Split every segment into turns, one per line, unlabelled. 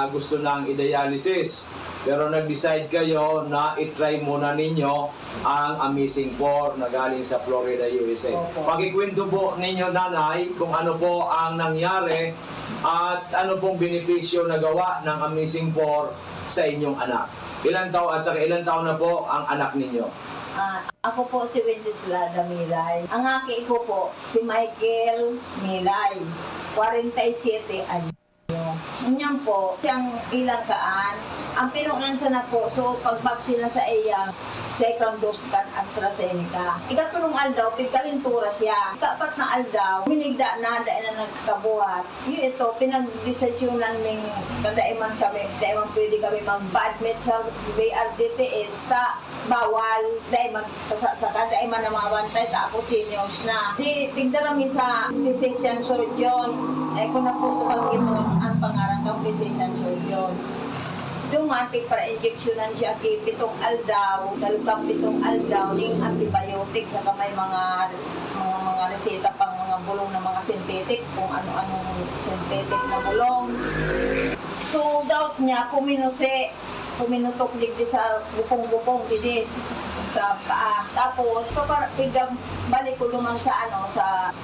na gusto nang i-dialysis. Pero nag-decide kayo na i-try muna ninyo ang Amazing 4 na galing sa Florida, USA. Pakikwento po ninyo, nanay, kung ano po ang nangyari at ano pong benepisyo na gawa ng Amazing 4 sa inyong anak. Ilan taon na po ang anak ninyo?
Ako po si Wenceslada Milay. Ang aki ko po si Michael Milay, 47 anyos. Ganyan po, siyang ilang kaan. Ang pinungansa na po, so pagbaksina sa iya, second dose kan AstraZeneca. Ikatulong aldaw, pigkalintura siya. Ikapat na aldaw, minigda na, dahil na nagkabuhat. Yun ito, pinag-desisyonan ng kadaiman kami, daiman pwede kami mag-badmit sa BRTTH sa bawal, daiman sa kadaiman na mga bantay, tapos seniors na. Di, tigdarami sa physician surgeon. Kung naputukan ito, ang pangarang ng physician surgeon. Dumating para injeksyonan siya kay 7 aldaw, sa lukap 7 aldaw, ning antibiotics, saka may mga reseta pang mga bulong na mga synthetic, kung ano-anong synthetic na bulong. So, gout niya, kuminutok digdi sa bukong-bukong, digdi sa paa. Tapos, balik ko lumang sa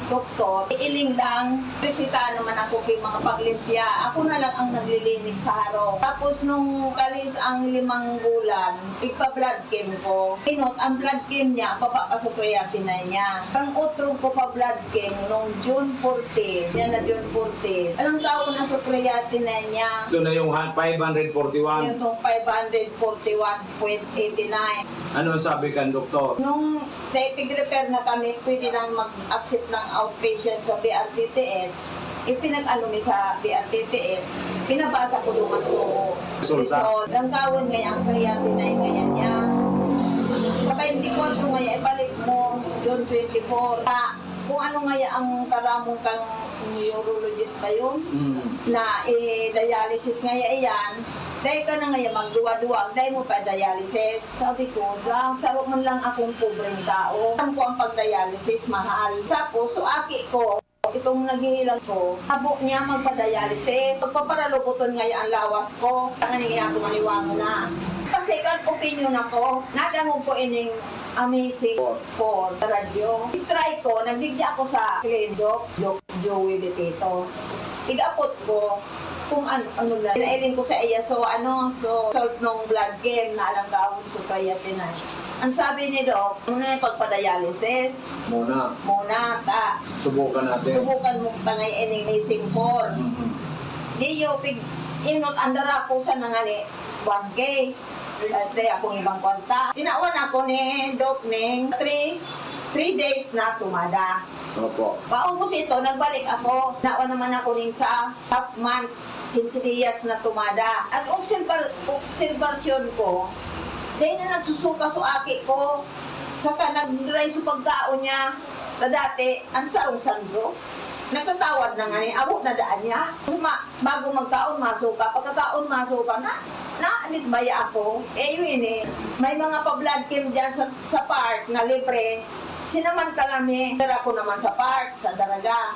doktor. Iiling lang, resita naman ako kay mga paglimpya. Ako na lang ang naglilinig sa harong. Tapos, nung kalis ang 5 bulan, igpa-blood chem ko. Inot, ang blood chem niya, papapasukreyatin na niya. Ang utrog ko pa blood chem nung June 14. Yan na June 14. Alang taon na sukreyatin na niya.
Ito na yung 541.
Yung 541.89.
Ano sabi kan doktor?
Nung pig-repair na kami, pwede nang mag-accept ng outpatient sa BRTTH. Ipinag-ano mi sa BRTTH, pinabasa ko naman so result. Langkawin ngayon ang creatinine ngayon niya. Sa 24 ngayon, ibalik mo, June 24. Kung ano ngayon ang karamong kang neurologist na yun, na dialysis ngayon iyan, dahil ka na ngayon magduwa-duwa, dahil mo pa dialysis. Sabi ko, sarap man lang akong pobreng tao. Alam ko ang pag-dialysis, mahal. Tapos, so aki ko, itong naghihilang ko, habo niya magpa-dialysis. Pagpaparalukuton ngayon ang lawas ko, tangan niya ako maniwango na. Kasi kan opinion ako, nadangog ko ining Amazing 4 radyo. I-try ko, nagdigdi ako sa Doc Joey Betito. Igapot ko, kung ano lang. Pinailing ko sa iya, so salt nung blood game na alam ka ako sa creatinine. Ang sabi ni Doc, muna yung pagpa-dialysis. Muna,
Subukan natin.
Subukan mo tangay ining Amazing 4. Diyo, inot andara ko sa nangani 1K. Dati akong ibang konta. Tinawan ako ni Doc ning 3 days na tumada.
Opo.
Paubos ito, nagbalik ako. Nawa naman ako ning sa half month, 15 dias na tumada. At observasyon ko, dahil na nagsusuka sa aki ko, saka nag-dry sa pagkaon niya. Dati, ang sarong sandro. Nagtatawad na nga ni, abo na daan niya. Bago magkaon, masuka. Pagkakaon, masuka na. Nitbaya ako. Yun may mga pa-blood chem dyan sa park na libre. Sinamantala mi, ako naman sa park, sa Daraga,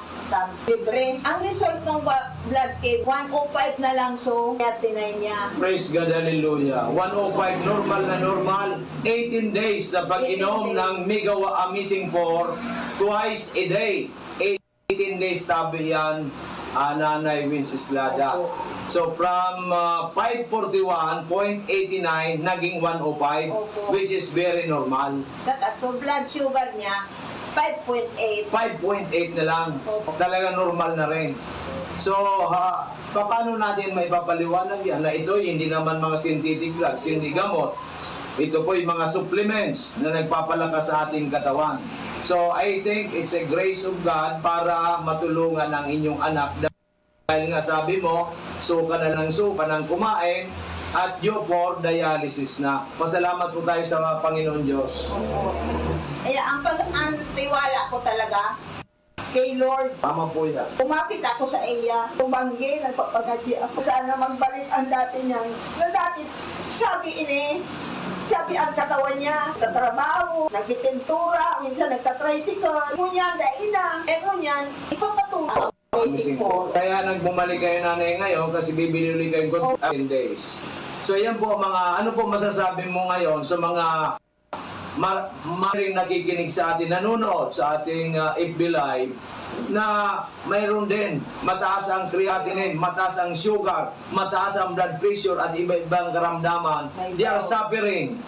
libre. Ang result ng blood chem, 105 na lang, so tinay niya.
Praise God, hallelujah. 105, normal. 18 days na pag-inom ng Amazing 4, twice a day. 18 days tabi yan, Nanay Wenceslada. So from 541.89 naging 105, which is very normal.
Saka, so blood sugar niya, 5.8.
5.8 na lang. Talaga normal na rin. So, paano natin may papaliwanag yan na ito hindi naman mga synthetic drugs, hindi gamot. Ito po yung mga supplements na nagpapalakas sa ating katawan. So, I think it's a grace of God para matulungan ang inyong anak. Dahil nga sabi mo, suka na ng kumain at you for dialysis na. Pasalamat po tayo sa Panginoon Diyos.
Ang tiwala ko talaga kay Lord.
Tama po yan.
Kumapit ako sa iya, tumanggi, nagpapagadi ako. Sana magbalik ang dati niya. Na dati, sabi ang katawan niya, nagtatrabaho, nagpipintura, minsan nagtatricycle. Ngunyan, daila. Ngunyan, ipapatuloy. Amazing 4.
Kaya nagbumalik kayo nanay ngayon kasi bibili ulit kayo good 10 days. So yan po mga, ano po masasabi mo ngayon sa mga maring nakikinig sa atin, nanonood sa ating FB Live, na mayroon din mataas ang creatinine, mataas ang sugar, mataas ang blood pressure at iba-ibang karamdaman. They are suffering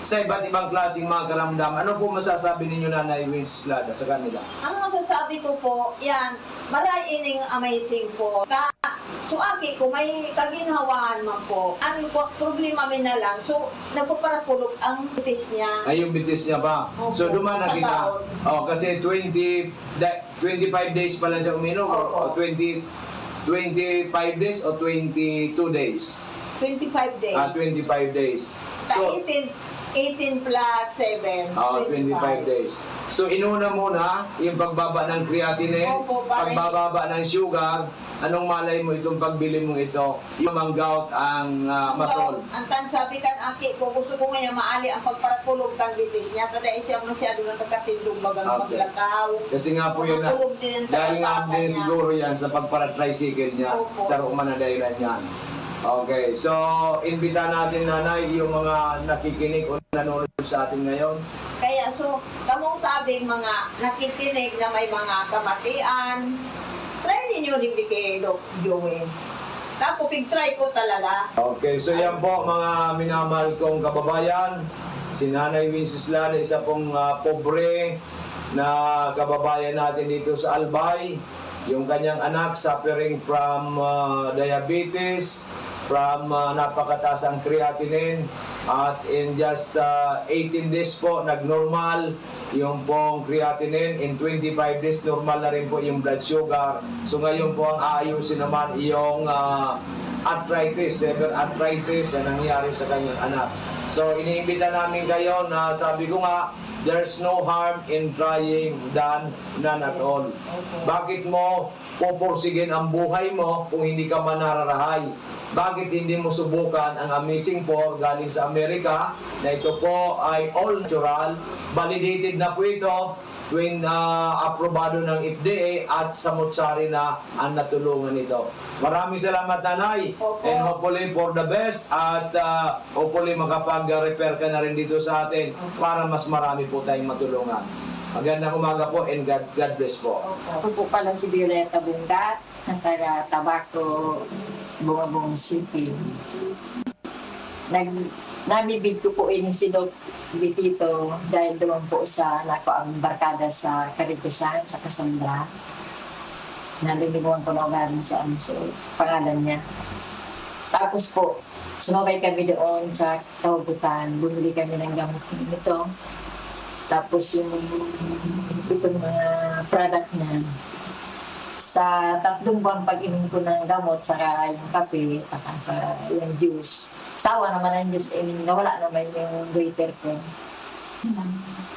sa iba't ibang klaseng mga karamdaman. Ano po masasabi ninyo, Nanay Wenceslada, sa kanila?
Ang masasabi ko po, yan, maray ining amazing po. Suaki ko, may kaginhawaan man po. Ang problema min na lang, so nagpaparapulog ang bitis niya.
Ay, yung bitis niya pa.
Opo.
So, duman na
Sa
kita.
taon.
Oh, kasi 25 days pa lang siya uminom. O
Opo.
25 days o 22 days?
25 days.
25 days.
So, 18 plus 7,
25 days. So, inuna muna yung pagbaba ng creatinine,
Opo, para
pagbababa ng sugar. Anong malay mo itong pagbili mo ito? Yung ang gout, ang masol.
Ang tansabi kan aki ko, gusto ko ngayon maali ang pagparapulog kan bitis niya. Kada siya masyado na nagkatindog bagang
Okay.
maglakaw.
Kasi nga po yun na,
Mapulog din ang
dahil nga
tagapakan
din
niya.
siguro yan sa pagpara-tricycle niya,
Opo.
sa rumana dahilan yan. Okay, so imbita natin, Nanay, yung mga nakikinig o nanonood sa atin ngayon.
Kaya so, kamong sabing mga nakikinig na may mga kamatian, try ninyo rin di kay Doc Joey. Tapos pig-try ko talaga.
Okay, so yan po mga minamahal kong kababayan. Si Nanay Wenceslada, isa pong pobre na kababayan natin dito sa Albay. Yung kanyang anak suffering from diabetes, from napakataas ang creatinine, at in just 18 days po nag-normal yung pong creatinine. In 25 days normal na rin po yung blood sugar. So ngayon po ang aayusin naman yung arthritis, severe arthritis na nangyari sa kanyang anak. So iniimbita namin kayo na sabi ko nga, there's no harm in trying than none at all. Bakit mo pupursigin ang buhay mo kung hindi ka manararahay? Bakit hindi mo subukan ang Amazing 4 galing sa Amerika na ito po ay all natural, validated na po ito, aprobado ng FDA at samutsari na ang natulungan nito. Maraming salamat, Nanay.
Opo.
And hopefully for the best at hopefully makapag-repair ka na rin dito sa atin para mas marami po tayong matulungan. Magandang umaga po and God bless po.
Ako po pala si Violeta Bungat, ng taga Tabaco, Bungabong City. Namibig ko po ini si Doc Vitito dahil doon po sa nako ang barkada sa Caritusan, sa Cassandra. Nalilimuan ko na ugaling sa pangalan niya. Tapos po, sumabay kami doon sa Kahubutan, bumili kami ng gamot nito. Tapos yung mga product niya, sa 3 buwan pag-inom ko ng gamot, saka yung kape, saka yung juice. Sawa naman ang juice, nawala naman yung waiter ko.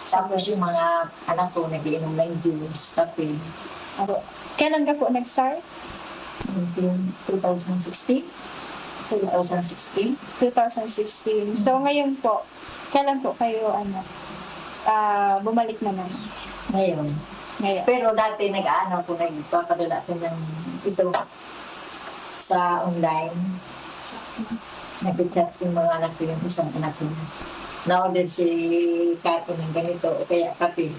Tapos yung mga anak ko, nag-inom ng juice, kape.
Kailan ka po nag-start?
2016. 2016.
2016. So, ngayon po, kailan po kayo, bumalik naman?
Ngayon.
Ngayon.
Pero dati nag-ano ko, nagpapadala ko ng ito sa online. Nag-chat yung mga anak ko, yung isang anak ko. Na-order si Kati ng ganito, o kaya kape.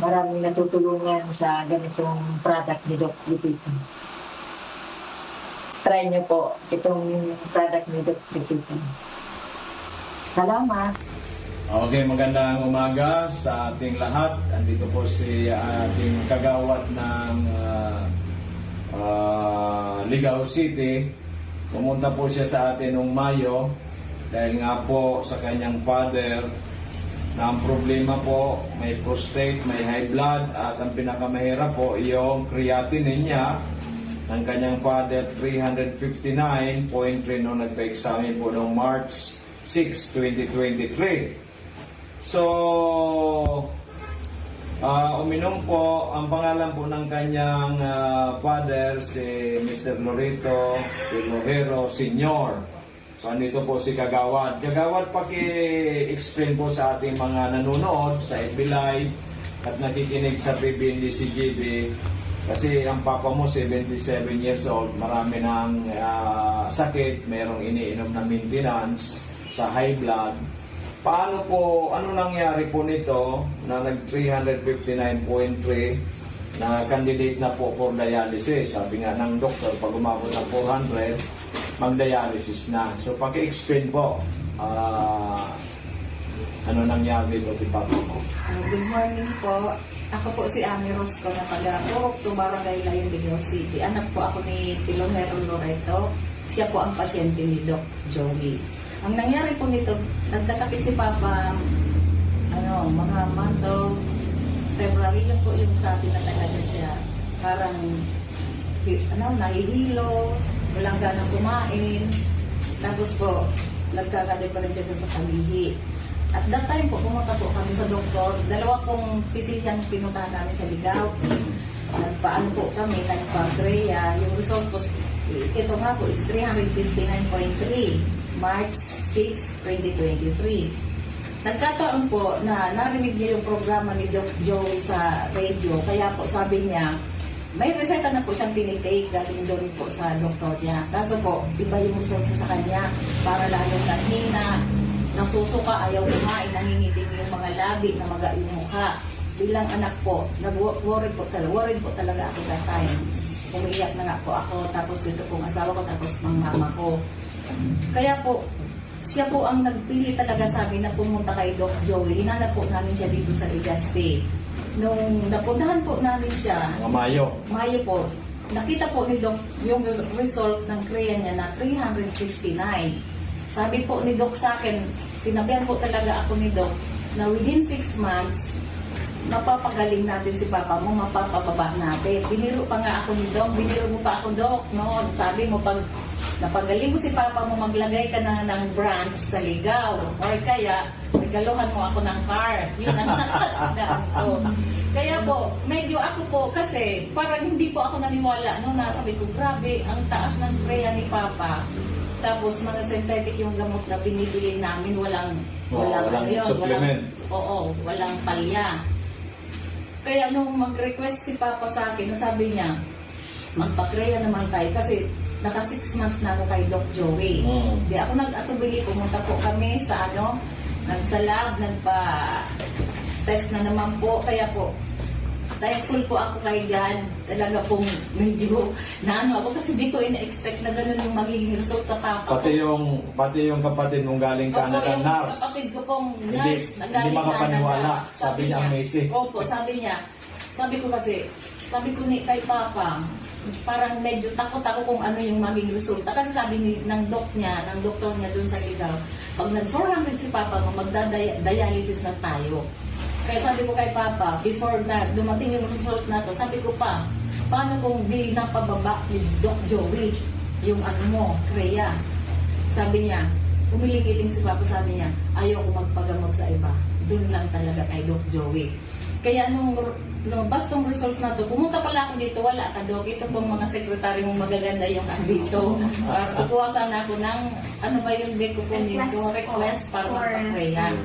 Maraming natutulungan sa ganitong product ni Doc Vitito. Try niyo po itong product ni Doc Vitito. Salamat!
Okay, magandang umaga sa ating lahat. Andito po si ating kagawad ng Ligao City. Pumunta po siya sa atin noong Mayo dahil nga po sa kanyang father na ang problema po may prostate, may high blood at ang pinakamahirap po yung creatinine niya ng kanyang father 359.3 nung nagpa-examine po noong March 6, 2023. So, uminom po, ang pangalan po ng kanyang father, si Mr. Loreto Pilojero Sr. So, andito po si Kagawad. Kagawad, paki-explain po sa ating mga nanonood sa FB Live at nakikinig sa PBND CGB Kasi ang papa mo 77 years old, marami ng sakit, merong iniinom na maintenance sa high blood. Paano po, ano nangyari po nito na nag 359.3 na candidate na po for dialysis? Sabi nga ng doktor, pag umabot ng 400, mag-dialysis na. So paki-explain po, ano nangyari dito kay papa mo?
Good morning po. Ako po si Ami Rosco na taga-Purok, Barangay Layon, Ligao City. Anak po ako ni Pilonero Loreto. Siya po ang pasyente ni Doc Joey. Ang nangyari po nito, nagkasakit si Papa mga month of February lang po yung grabe na talaga siya. Parang nahihilo, walang ganang kumain. Tapos po, nagkakadeparen siya sa kalihi. At that time po, pumunta po kami sa doktor. Dalawa pong physician pinuntahan namin sa Ligao. Nagpaano po kami, nagpa-Greya. Yung result po, ito nga po is 359.3, March 6, 2023. Nagkataon po na narinig niya yung programa ni Doc Joey sa radio. Kaya po sabi niya, may reseta na po siyang tinitake galing doon po sa doktor niya. Kaso po, iba yung result niya sa kanya para lalong nanghina, nasusuka, ayaw kumain, nangingitim yung mga labi, namaga yung mukha. Bilang anak po, worried po talaga ako that time. Umiiyak na nga po ako, tapos ito pong asawa ko, tapos pang mama ko. Kaya po, siya po ang nagpili talaga sa amin na pumunta kay Doc Joey. Hinanap po namin siya dito sa Legazpi. Nung napuntahan po namin siya, Mayo po, nakita po ni Doc yung result ng Korea niya na 359. Sabi po ni Doc sa akin, sinabihan po talaga ako ni Doc na within 6 months, mapapagaling natin si Papa mo, mapapababa natin. Biniro pa nga ako ni Doc, biniro mo pa ako, Doc, noon. Sabi mo, pag napagaling mo si Papa mo, maglagay ka na ng branch sa Ligao. Or kaya, regaluhan mo ako ng car. Yun ang nakatandaan ko. Kaya po, medyo ako po, kasi parang hindi po ako naniwala. No, nasabi ko, grabe, ang taas ng kreya ni Papa. Tapos mga synthetic yung gamot na binibili namin, walang
supplement.
Walang palya. Kaya nung mag-request si Papa sa akin, sabi niya, magpa-kreya naman tayo kasi naka 6 months na ako kay Doc Joey. Di ako nag-atubili, pumunta po kami sa nagsalab, nagpa-test na naman po. Kaya po, thankful po ako kay God. Talaga pong medyo ako kasi di ko ina-expect na gano'n yung magiging result sa Papa
Pati yung kapatid mong galing Canada,
yung
nurse.
kapatid ko pong nurse na
Hindi
galing
makapaniwala.
Canada.
Sabi niya, amazing.
Opo, sabi niya. Sabi ko kay Papa, parang medyo takot ako kung ano yung maging resulta. Kasi sabi ng doktor niya dun sa Ligao, pag nag-400 si Papa mo, magda-dialysis na tayo. Kaya sabi ko kay Papa, before na dumating yung result na to, sabi ko pa, paano kung di napababa ni Doc Joey yung Kreya? Sabi niya, umiling-iling si Papa, sabi niya, ayaw ko magpagamot sa iba. Doon lang talaga kay Doc Joey. Kaya nung lumabas tong result na to, pumunta pala ako dito, wala ka, Doc. Ito pong mga sekretary mong magaganda yung andito. Para kukuha sana ako ng, yung deko po nito, request para magpa-Kreya.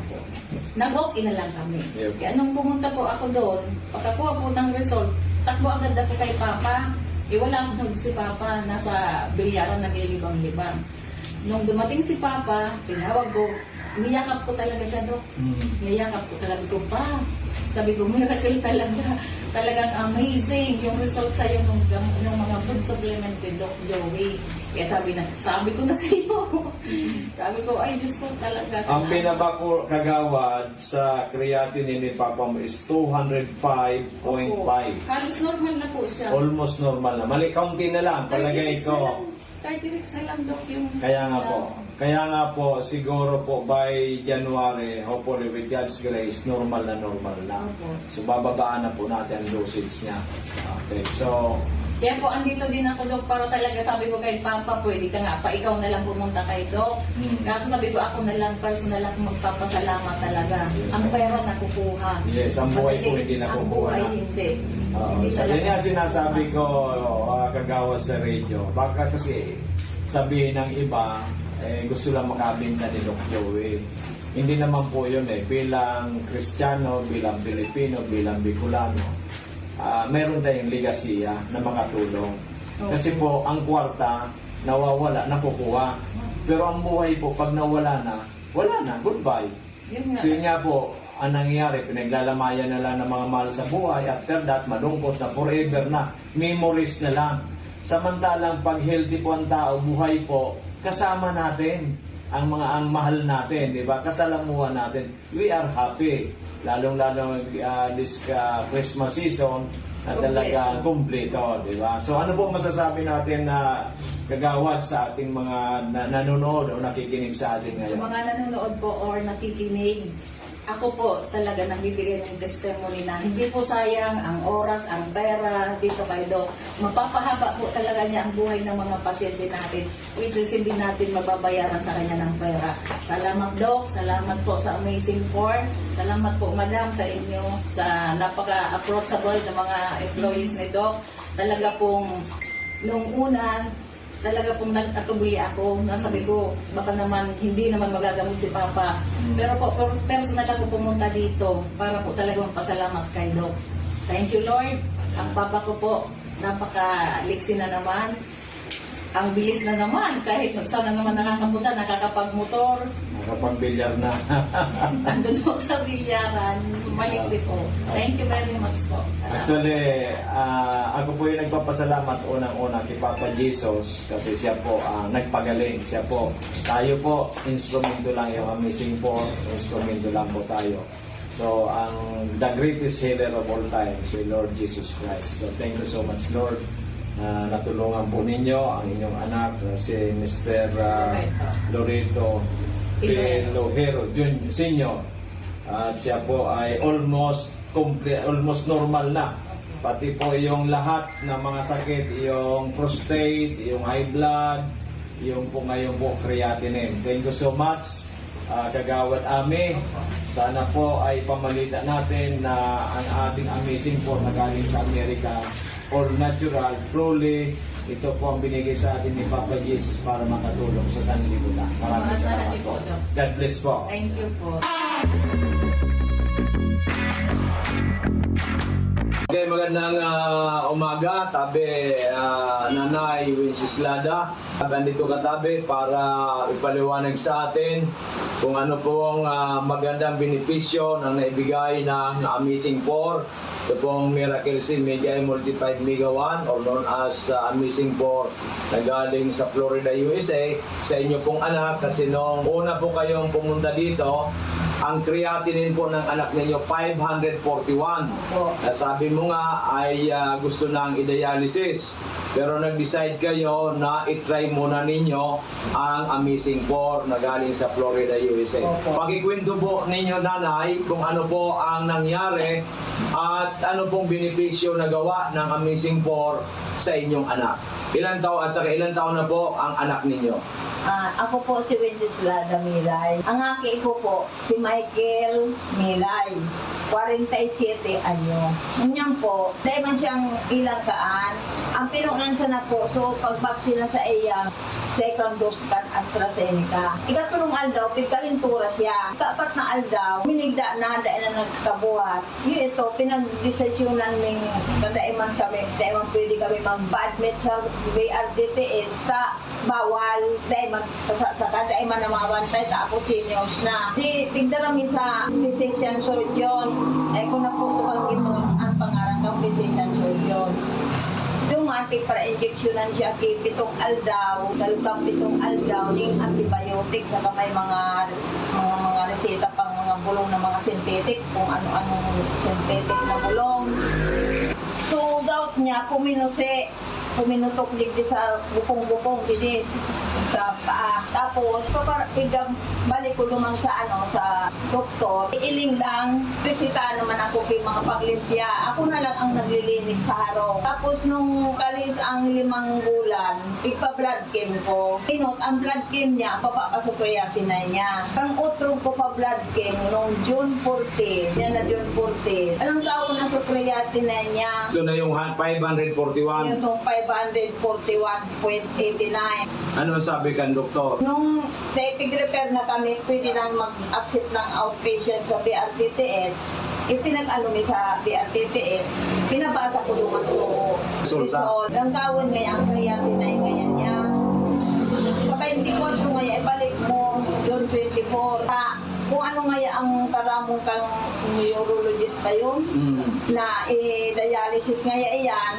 Nag-walk-in na lang kami. Kaya nung pumunta po ako doon, pagkakuha po ng result, takbo agad ako kay Papa. Wala akong si Papa, nasa bilyaran naglilibang-libang. Nung dumating si Papa, tinawag ko, niyakap ko talaga siya, Doc. Niyakap ko talaga ko pa. Sabi ko, miracle talaga. Talagang amazing yung result sa'yo ng mga food supplement ni Doc Joey. Kaya sabi ko na sa iyo. Sabi ko, ay Diyos ko talaga.
Ang pinabako kagawad sa creatinine ni Papa mo is 205.5.
Halos normal na po siya.
Almost normal na. Mali, kaunti na lang. Palagay ko.
36 na lang, Doc, yung...
Kaya nga po, siguro po by January, hopefully with God's grace, normal na.
Opo.
So, bababaan na po natin ang dosage niya. Okay, so...
Kaya po, andito din ako, Doc, para talaga sabi ko kay Papa, pwede ka nga pa, ikaw na lang pumunta kay Doc. Kaso sabi ko, ako na lang, personal lang magpapasalamat talaga. Ang pera nakukuha.
Yes, ang buhay po hindi nakukuha.
Ang buhay hindi.
Sabi niya, sinasabi ko, kagawad sa radio, baka kasi sabihin ng iba, gusto lang makabinta ni Doc Joey. Hindi naman po yun bilang Kristiyano, bilang Pilipino, bilang Bicolano. meron tayong legasiya na makatulong. Kasi po, ang kwarta, nawawala, nakukuha. Pero ang buhay po, pag nawala na, wala na, goodbye.
Yun nga.
So yun nga po, ang nangyayari, pinaglalamayan na lang ng mga mahal sa buhay. After that, malungkot na, forever na, memories na lang. Samantalang pag healthy po ang tao, buhay po, kasama natin ang mahal natin, di ba? Kasalamuhan natin. We are happy. Lalong-lalo this Christmas season na talaga kumpleto, di ba? So ano po masasabi natin na kagawad sa ating mga nanonood o nakikinig sa atin
Sa
ngayon?
mga nanonood po or nakikinig, ako po talaga nagbibigay ng testimony na hindi po sayang ang oras, ang pera dito kay Doc. Mapapahaba po talaga niya ang buhay ng mga pasyente natin, which is hindi natin mababayaran sa kanya ng pera. Salamat Doc, salamat po sa Amazing 4, salamat po Madam sa inyo, sa napaka-approachable ng mga employees ni Doc. Talaga pong nung una, talaga pong nag-atubuli ako, nasabi ko, baka naman hindi naman magagamot si Papa. Pero po, personal ako pumunta dito para po talaga magpasalamat kay Doc. Thank you Lord. Ang Papa ko po, napaka-liksi na naman. Ang bilis na naman, kahit saan na naman nakakapunta, nakakapag-motor,
Nakapag-bilyar na.
andun po sa bilyaran, maliksi po. Thank you very much po. Salamat.
Actually, ako po yung nagpapasalamat unang-una kay Papa Jesus kasi siya po nagpagaling. Siya po, tayo po, instrumento lang yung Amazing 4, instrumento lang po tayo. So, the greatest healer of all time, si Lord Jesus Christ. So, thank you so much, Lord. Natulungan po ninyo ang inyong anak, si Mr. Loreto Pelojero Senior. At siya po ay almost normal na. Pati po yung lahat ng mga sakit, yung prostate, yung high blood, yung po ngayon po creatinine. Thank you so much, Kagawad Ami. Sana po ay pamalita natin na ang ating Amazing 4 na galing sa Amerika, all natural, truly, ito po ang binigay sa atin ni Papa Jesus para makatulong sa sanlibutan. Maraming salamat po. God bless po.
Thank you po.
Okay, magandang umaga, tabi Nanay Wenceslada. Nandito ka tabi para ipaliwanag sa atin kung ano po ang magandang benepisyo na naibigay ng Amazing 4. Ito pong Miracle Seed Media Multiplied Mega 1 or known as Amazing 4 na galing sa Florida, USA sa inyo pong anak kasi nung una po kayong pumunta dito, ang creatinine po ng anak ninyo 541. Sabi mo nga ay gusto nang i-dialysis. Pero nag-decide kayo na i-try muna ninyo ang Amazing 4 na galing sa Florida, USA. Pakikwento po ninyo, Nanay, kung ano po ang nangyari at ano pong benepisyo na gawa ng Amazing 4 sa inyong anak. Ilan taon na po ang anak ninyo?
Ako po si Wenceslada Milay. Ang aki ko po si Michael Milay. 47 anyos. Ganyan po, dahil man siyang ilang kaan, ang pinungansa na po, so pagbaksina sa iya, second dose kan AstraZeneca. Ikatulong aldaw, pigkalintura siya. Ikapat na aldaw, minigda na, dahil na nagkabuhat. Yun ito, pinag-desisyonan ng kadaiman kami, dahil pwede kami mag-admit sa VRDTH sa bawal, dahil sa kadaiman na mga bantay, tapos seniors na. Di, tigdarami sa physician surgeon, ay kung naputuhan ito ang pangarang ng physician surgeon. Dumanti para injeksyonan siya kay pitong aldaw, dalukang pitong aldaw, ning antibiotics, saka may mga reseta pang mga bulong na mga synthetic, kung ano-anong synthetic na bulong. So, gout niya, puminutok digdi sa bukong-bukong, digdi sa paa. Tapos, balik ko lumang sa doktor. Iiling lang, resita naman ako kay mga paglimpya. Ako na lang ang naglilinig sa harong. Tapos, nung kalis ang 5 bulan, ippa-blood chem ko. Inot, ang blood chem niya, papapasuprayasin na niya. Ang utrog ko pa blood chem nung June 14. Yan na June 14. Alang taon na suprayasin na niya.
Ito na yung 541.
Yung 541.89.
Ano sabi kan doktor?
Nung pig-repair na kami, pwede nang mag-accept ng outpatient sa BRTTH. Ipinag-ano ni sa BRTTH, pinabasa ko doon so
Resulta.
result. Ang kawin ngayon, ang creatinine ngayon niya. Sa 24 ngayon, ibalik mo, June 24. Kung ano ngayon ang karamong kang neurologist pa yun, na dialysis ngayon yan,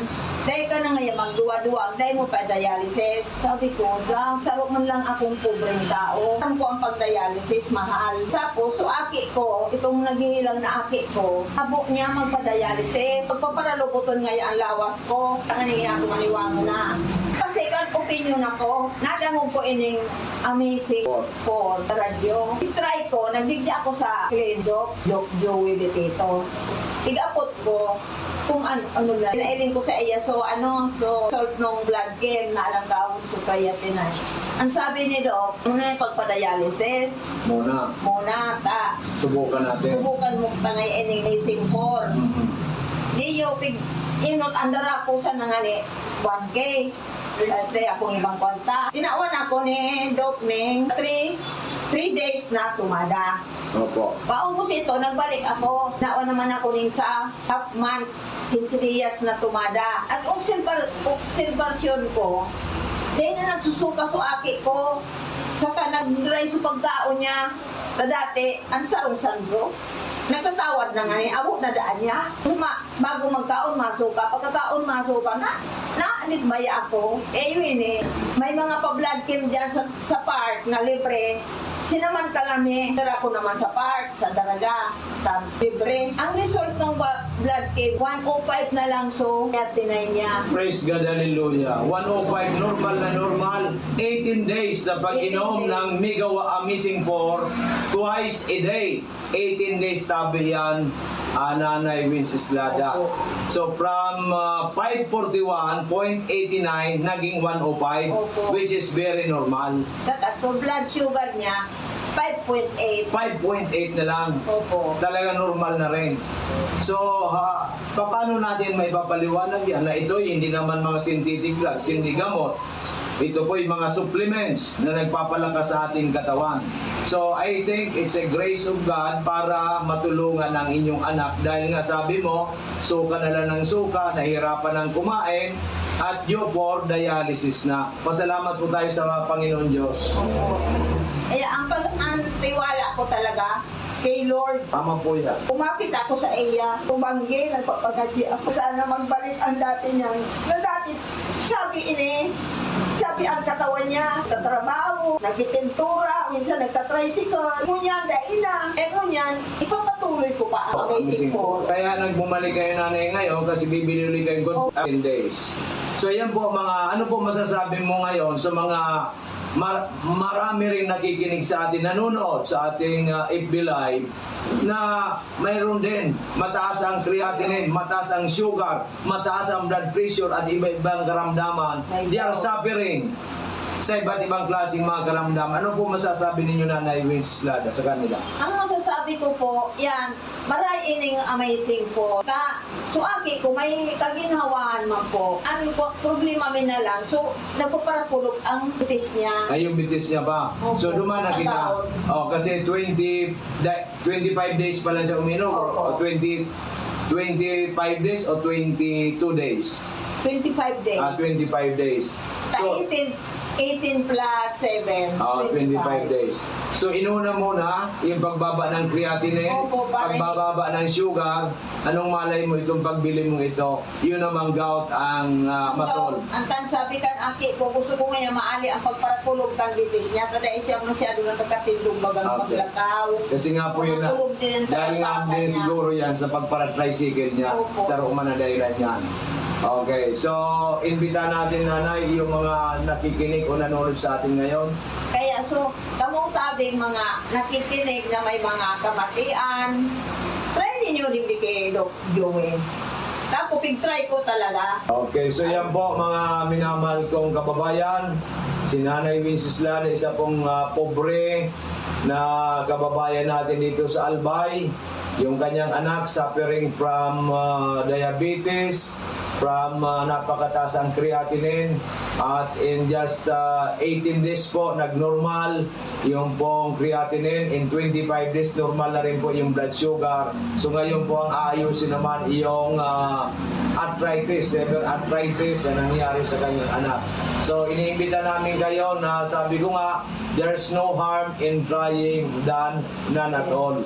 dahil ka na ngayon magduwa-duwa, dahil mo pa dialysis. Sabi ko, sarap man lang akong pobreng tao. Alam ko ang pag-dialysis, mahal. Tapos, so aki ko, itong naghihilang na aki ko, habo niya magpa-dialysis. Pagpaparaluputon ngayon ang lawas ko, ang nangyayari ko maniwango na. Kasi kan opinion ako, nadangog ko ining amazing for radyo. I-try ko, nagdigdi ako sa Doc Joey Betito. Igapot ko kung ano lang. Pinailing ko sa iya, so salt nung blood game na alam ka ako sa creatinine. Ang sabi ni Doc, muna yung pagpa-dialysis, muna ta.
Subukan natin.
Subukan mo tangay ining amazing for. Di yo inot andara ako sa nangani 1K. Dati akong ibang konta. Tinawan ako ni Doc Ning 3 days na tumada.
Opo.
Paubos ito, nagbalik ako. Nawa naman ako ning sa half month, 15 days na tumada. At observasyon ko, dahil na nagsusuka sa aki ko, saka nag-dry sa pagkaon niya. Dati, ang sarong sandro. Nagtatawad na nga niya, abo na daan niya. Bago magkaon masuka, pagkakaon masuka na anitbaya ako. Yun may mga pa-blood chem dyan sa park na libre. Sinamantala mi, dara ko naman sa park, sa Daraga, libre. Ang result ng blood chem, 105 na lang, so tinay niya.
Praise God, hallelujah. 105, normal. 18 days na pag-inom
18 days.
ng Migawa Amazing 4, twice a day. 18 days tabi yan, Nanay Wenceslada. So from 541.89 naging 105,
Opo.
which is very normal.
Saka, so blood sugar niya, 5.8.
5.8 na lang.
Opo.
Talaga normal na rin. So, paano natin may papaliwanag yan na ito hindi naman mga synthetic drugs, hindi gamot. Ito po yung mga supplements na nagpapalakas sa ating katawan. So, I think it's a grace of God para matulungan ang inyong anak. Dahil nga sabi mo, suka na lang ng suka, nahirapan ng kumain, at due for dialysis na. Pasalamat po tayo sa Panginoon Diyos.
Opo. Ang tiwala ko talaga kay Lord.
Tama po yan.
Umapit ako sa iya, tumanggi, nagpapagati ako. Sana magbalik ang dati niya. Na dati, sabi ang katawan niya, nagtatrabaho, nagpipintura, minsan nagtatricycle. Ngunyan, dahil lang. Ngunyan, ipapatuloy ko pa ang amazing for.
Kaya nagbumalik kayo nanay ngayon kasi bibili ulit kayo good 10 days. So yan po ano po masasabi mo ngayon sa mga marami rin nakikinig sa atin, nanonood sa ating FB Live na mayroon din mataas ang creatinine, mataas ang sugar, mataas ang blood pressure at iba-ibang karamdaman. They are suffering sa iba't ibang klaseng mga karamdaman. Ano po masasabi ninyo, Nanay Wenceslada, sa kanila?
Ang masasabi ko po, yan, maray ining amazing po. Suaki ko, may kaginhawaan man po. Ang problema min na lang, so nagpaparapulog ang bitis niya.
Ay, yung bitis niya ba?
Opo.
So, dumana kita. Oh, kasi 25 days pala siya uminom. O
Opo.
25 days o 22 days?
25 days.
25 days. So,
18 plus 7.
25 days. So, inuna muna yung pagbaba ng creatinine,
Opo, para
pagbababa ng sugar. Anong malay mo itong pagbili mong ito? Yun namang gout ang masol.
Ang sabi kan aki ko, gusto ko ngayon maali ang pagparapulog ng bitis niya. Kada siya masyado na nagkatindong bagang
Okay.
maglakaw.
Kasi nga po yun na,
Matulog din ang
dahil nga
talapakan
din
niya.
siguro yan sa pagpara-tricycle niya
Opo.
sa Roma na dahilan yan. Okay, so imbita natin, Nanay, yung mga nakikinig o nanonood sa atin ngayon.
Kaya so, kamong tabing mga nakikinig na may mga kamatian, try ninyo din di kay Doc Joey. Tapos pig-try ko talaga.
Okay, so yan po mga minamahal kong kababayan. Si Nanay Wenceslada, isa pong pobre na kababayan natin dito sa Albay. Yung kanyang anak suffering from diabetes, from napakataas ang creatinine, at in just 18 days po nagnormal yung pong creatinine. In 25 days normal na rin po yung blood sugar. So ngayon po ang aayusin naman yung arthritis, severe arthritis na nangyari sa kanyang anak. So iniimbita namin kayo na sabi ko nga, there's no harm in trying than none at all.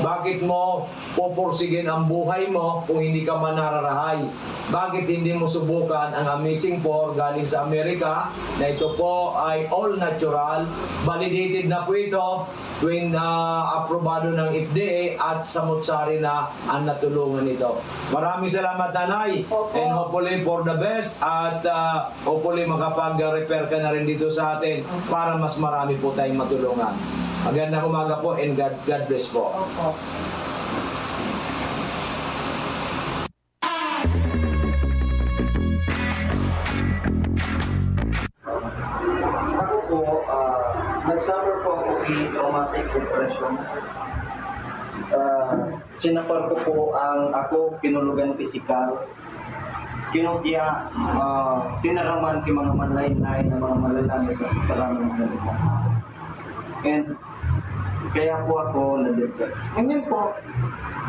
Bakit mo pupursigin ang buhay mo kung hindi ka manararahay? Bakit hindi mo subukan ang Amazing 4 galing sa Amerika na ito po ay all natural, validated na po ito, aprobado ng FDA at samut-sari na ang natulungan nito. Maraming salamat, Nanay,
Opo.
and hopefully for the best, at hopefully makapag-repair ka na rin dito sa atin para mas marami po tayong matulungan. Magandang umaga po and God bless po.
Opo.
Ako po, nag-suffer po ako with traumatic depression. Sinapar ko po ang ako, pinulugan pisikal. Kinukya, tinaraman ki mga manlain-lain na mga malalamig at karamang malalaman. And kaya po ako na-depress. Ngayon po,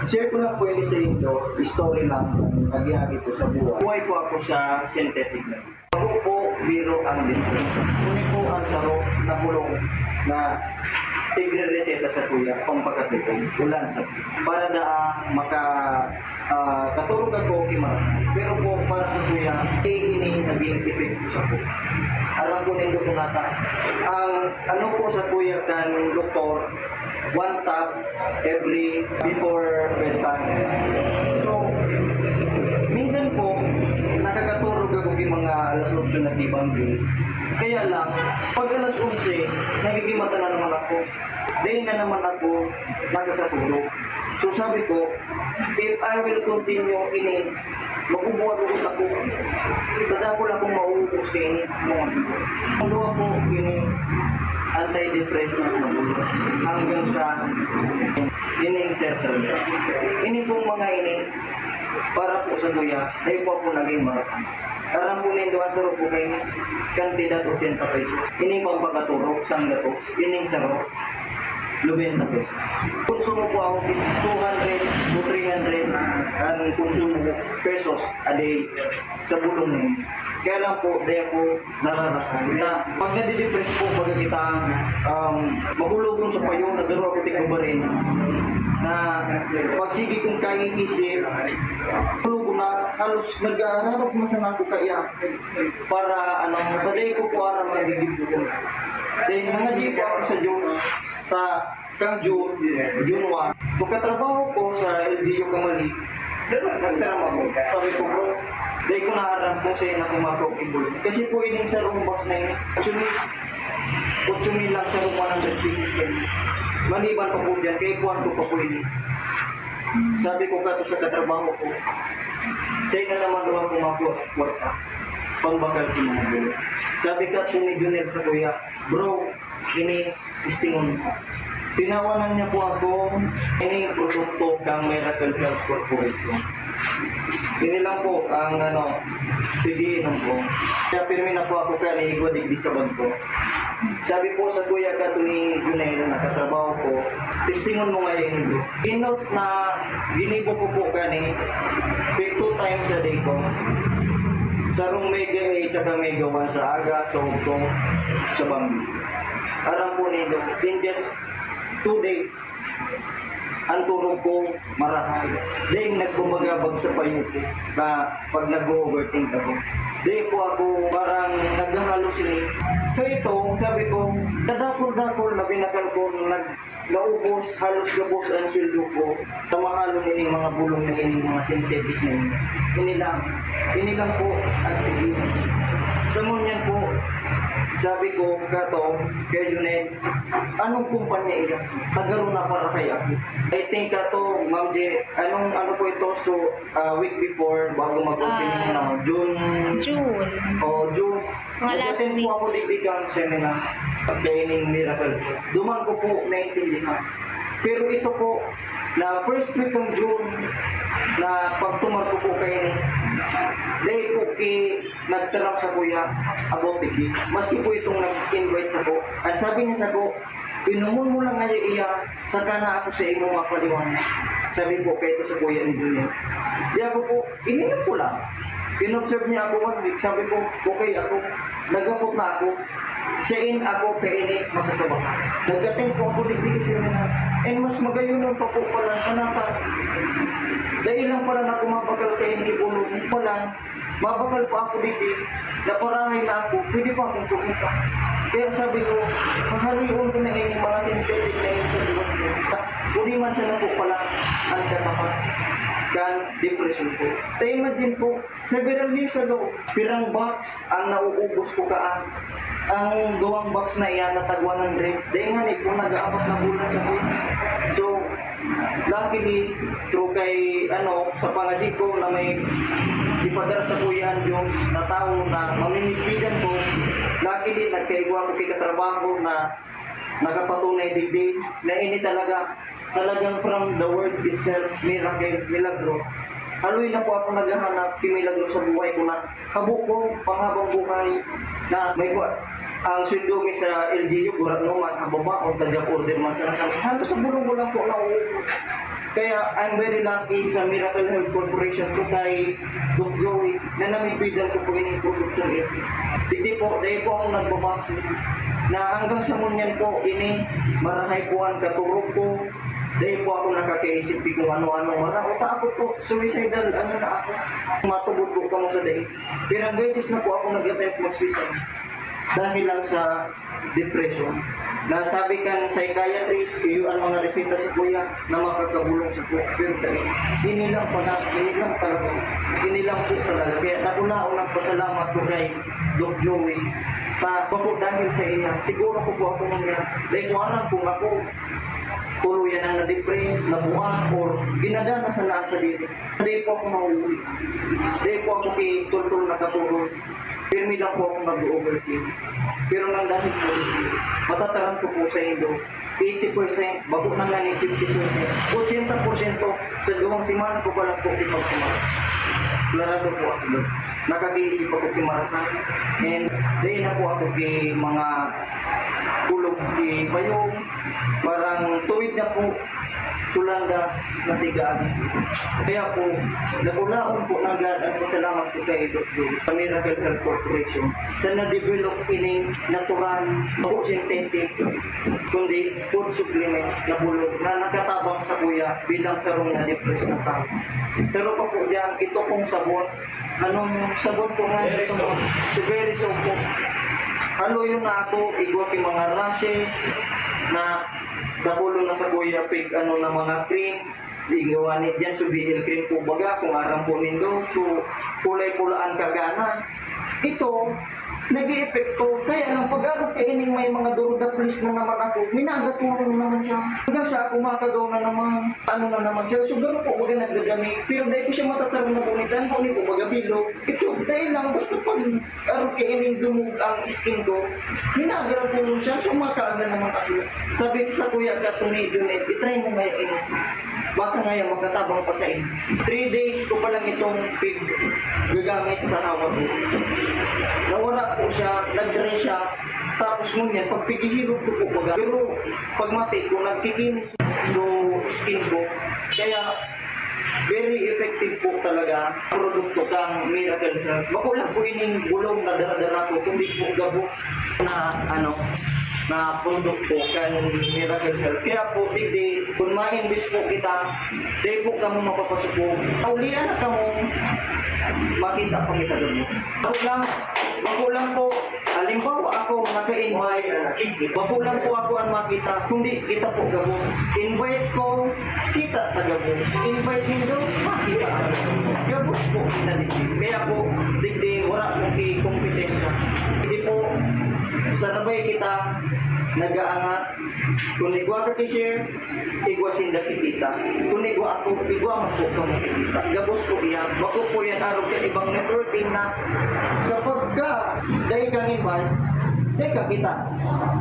share ko lang po ini sa inyo, story lang, nag-iagi po sa buhay. Buhay po ako sa synthetic life. Ako po, biro ang depression. Ngunit po ang sarong na bulong na tigre-reseta sa kuya, pampakatipong, ulan sa kuya. Para na katulog ako kima. Pero po, para sa kuya, ini naging tipik po sa kuya. Alam po nindo po nata. Ang ano po sa kuya kan doktor, 1 tap every before bedtime. So, minsan po, nakakatulog ako yung mga alas 8 na tibanggi. Kaya lang, pag alas 11, nagigimata na naman ako. Dahil nga naman ako nakakatulog. So sabi ko, if I will continue ini, magubuhat ako. Tada ko lang kung mauubos kayo ini. Ang luwa po ini, antidepressant na po. Hanggang sa ining certain. Ini pong mga ini, para po sa kuya, dahil po ako naging marathon. Aram po nindoan sa po kayo, kantidad 80 pesos. Ining pang pagkaturok, sang gato, ining saro, 90 pesos. Konsumo po ako 200 to 300 ang konsumo pesos a day sa bulong ninyo. Kaya lang po, dahil po nararakan. Pag nadidepress po, pag kita magulugon sa payo, nagdaro ako tigbabarin, na pagsigi kong kaiisip, tulugo na halos nag-aararap masama ko kaya para paday ko po ara magigib ko. Then mga di po ako sa Diyos kang June 1. So katrabaho ko sa LDU Kamali, nagtarama ko. Sabi ko bro, dahil ko naaram kung sa'yo na kumakokibol. Kasi po ining sa room box na yun, 8,000 lang sa room 100 pieces kayo. Maliban pa po dyan, kaya puwan ko pa po ini. Sabi ko ka to sa katrabaho ko, sa'yo na naman doon kumakuwat ka, pangbakal kinabulo. Sabi ka po ni Junel sa kuya, bro, ini istingon ko. Tinawanan niya po ako, ini produkto kang Miracle Health Corporation. Ini lang po ang pigiinom ko. Kaya pirmi na po ako kaya naigwadig di sa bag ko. Sabi po sa kuya ka to ni Junel na katrabaho ko, testingon mo ngayon ito. Inot na ginibo ko po kani, 2 times a day ko. Sa rong mega 8 at mega 1 sa aga, sa hugtong, sa bambi. Aram po nito, in just 2 days, ang tulog ko marahay. Dahil nagbumagabag sa payo ko na pag nag-overthink ako. Dahil po ako parang naghahalusin. Kaya ito, sabi ko, dadakol-dakol na binakal ko naubos, halos gabos ang sildo ko sa mahalo nining mga bulong na ining mga synthetic na yun. Ini lang po at tigil. Sa ngunyan po, sabi ko, kato, kay Junel, anong kumpanya ito? Tagaro na para kay ako. I think kato, Ma'am J, ano po ito? So, week before, bago mag-opening na, June. June.
Mga last
Nag-attend
week.
po ako digdigang seminar, pagkaining miracle. Duman ko po naintindihan. Pero ito po, na first week ng June, na pagtumar ko po kayo ni, dahil po nagtarap sa kuya about the kid. Maski po itong nag-invite sa ko. At sabi niya sa ko, inumon mo lang ngayon iya, saka na ako sa imo mapaliwanag. Sabi po kayo sa kuya ni Junior. Diya po, ininom ko lang. In-observe niya ako 1 week. Sabi ko, okay ako. Nagapot na ako. Siyain ako kay ini magkakabahan. Nagating po ako digdig sa na. And mas magayunan pa po pala. Kanata. Dahil lang pala na kumabakal kay ini kibulong. Pala, mabakal pa ako digdig. Naparahay na ako. Pwede pa akong kumita. Kaya sabi ko, mahalion ko na ini mga synthetic na ini sa diwan ko. Kuni man siya na po pala ang katapat. Kan depression po. Tayo imagine po, several years ago, pirang box ang nauubos ko kaan. Ang duwang box na iyan natagwa ng drink. Dahil nga po, nag-aapat na bulan sa po. So, luckily, through kay, sa pangajig ko na may ipadala sa kuya ang Diyos na tao na mamimigbigan ko, luckily, nagkaigwa ko kay katrabaho na nakapatunay digdig na ini talagang from the word itself, miracle, milagro. Haloy na po ako naghahanap ng milagro sa buhay ko na kabuko, panghabang buhay na may ang sweldo mi sa LGU, burat naman, hababa o tadyang order man sa nakang. Halos sa bulong-bulang po na kaya I'm very lucky sa Miracle Health Corporation ko kay Doc Joey na namigbidan ko po yung production ito. Hindi po, dahil po akong nagbabasa na hanggang sa munyan po ini marahay po ang katurog ko. Dahil po ako nakakaisip kung ano-ano. Uta ako po, suicidal, na ako. Matubod po ka mo sa dahil. Pirang beses na po ako nag-attempt mag-suicide. Dahil lang sa depression. Nasabi kan psychiatrist, iyo ang mga resita sa kuya na makakabulong sa po. Pero dahil, inilang talaga. Inilang po talaga. Kaya nakunaon ang pasalamat ko kay Doc Joey. Po dahil sa iya, siguro ko po ako mga. Dahil ko alam kung ako tuluyan ang na-depress, nabuha, or ginagana sa naan sa dito. Hindi po ako mauwi. Hindi po ako kitultul na katulog. Pirmi lang po ako mag-overthink. Pero nang dahil po, matataran ko po sa inyo, 80%, bago na nga ni 50%, 80% sa gawang simana ko pa lang po ipagkumara. Klarado po ako doon. Nakag-iisip ako kimaratan. And dahil na po ako kay mga kulog di bayong, parang tuwid na po sulandas na tigaan. Kaya po, nabulaon po ng God ang pasalamat ko kay Dr. sa Miracle Health Corporation sa na-develop ining natural, synthetic, kundi food supplement na bulog na nakatabang sa kuya bilang sarong na depressed na tao. Pero pa po diyan, ito pong sabon. Anong sabon po nga? Very soap po. Halo yung na ako, igwa yung mga rashes na napulo na sa kuya pig na mga cream. Igawa ni dyan so BL cream po baga kung aram po nindo so kulay-pulaan kagana. Ito nag-i-epekto kaya lang pag-arap kay ining may mga durudaplis na naman ako minagatulong naman siya hanggang sa ako makagaw na naman na naman siya so gano'n po baga nagdagami pero dahil ko siya matatarong na bunitan po ni po baga bilog ito dahil lang basta pag arap kay ining dumug ang skin ko minagatulong siya so makaaga naman ako sabi ko sa kuya katuni Junet itry mo ngayon ini baka ngayon magkatabang pa sa inyo 3 days ko pa lang itong pig gagamit sa hawa ko nawala po siya, nag-dry siya, tapos ngunyan, pag pigihilog ko po baga. Pero pag mati ko, nagkikinis yung skin ko. Kaya, very effective po talaga ang produkto kang Miracle Health. Bako lang po ining bulong na dala-dala ko, kundi po gabo na produkto kang Miracle Health. Kaya po, digdi, kung ma-invest po kita, di po kamo mapapasok po. Paulian na kamo, makita po kita doon. Bako lang po, halimbawa ako naka-invite, bako lang po ako ang makita, kundi kita po gabo. Invite ko, kita tagabo. Invite niyo, makita gabos po kita digdi. Kaya po, digdi, wala po kompetensya. Hindi po, sa nabay kita, nag-aangat. Kung igwa ka ki-share, igwa sinda kita. Kung igwa ako, igwa mo po kamo kita. Gabos po iyan. Bako po yan araw ka ibang networking na kapag ka, dahil kang invite, Teka kita.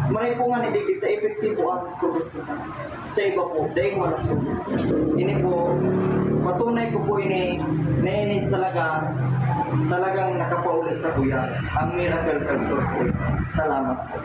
Maray po nga hindi kita effective po ang produkto. Sa iba po, dahil mo lang po. Ini po, patunay ko po ini, talagang nakapauli sa kuya. Ang miracle culture po. Salamat po.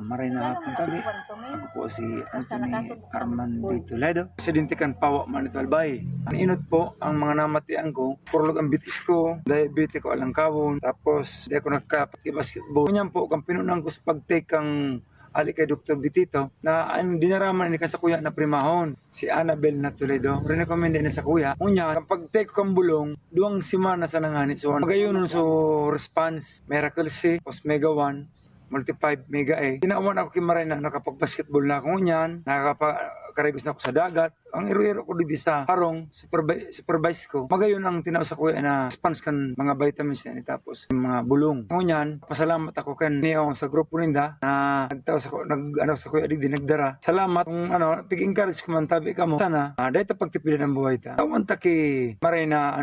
Maray na hapon kami. Ako po si Anthony Armando Toledo. Presidente kan Pawa Manito Albay. Ang inot po ang mga namatian ko. Purlog ang bitis ko, diabetes ko alang kawon. Tapos di ako nagka-basketball. Ganyan po kang pinunang ko sa pag-take ang ali kay Dr. Bitito na ang dinaraman ni sa kuya na primahon si Annabel na Toledo. Recommend na sa kuya. Unya kapag take ko kang bulong, duwang simana sa nanganit. So magayon so response Miracle C, Post Mega 1, Multi 5 Mega A. Tinawan ako kimaray na nakapag-basketball na ako niyan, nakakakarigos na ako sa dagat. Ang iro-iro ko dito sa harong, supervise ko. Magayon ang tinaw sa kuya na response kan mga vitamins yan, tapos yung mga bulong. Ako niyan, pasalamat ako kan niyo sa grupo ninda na nagtaw sa kuya di nagdara. Salamat kung pig-encourage ko man tabi ka mo. Sana, dahil pagtipilan ng buhay ta. Tawan ta ki maray na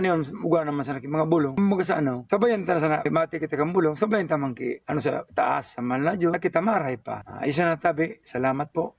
yun, uga naman sa mga bulong. Mga sa sabayan ta na sana, mati kita kang bulong, sabayan ta man ki, sa taas, sa manladyo, kita maray pa. Isa na tabi, salamat po.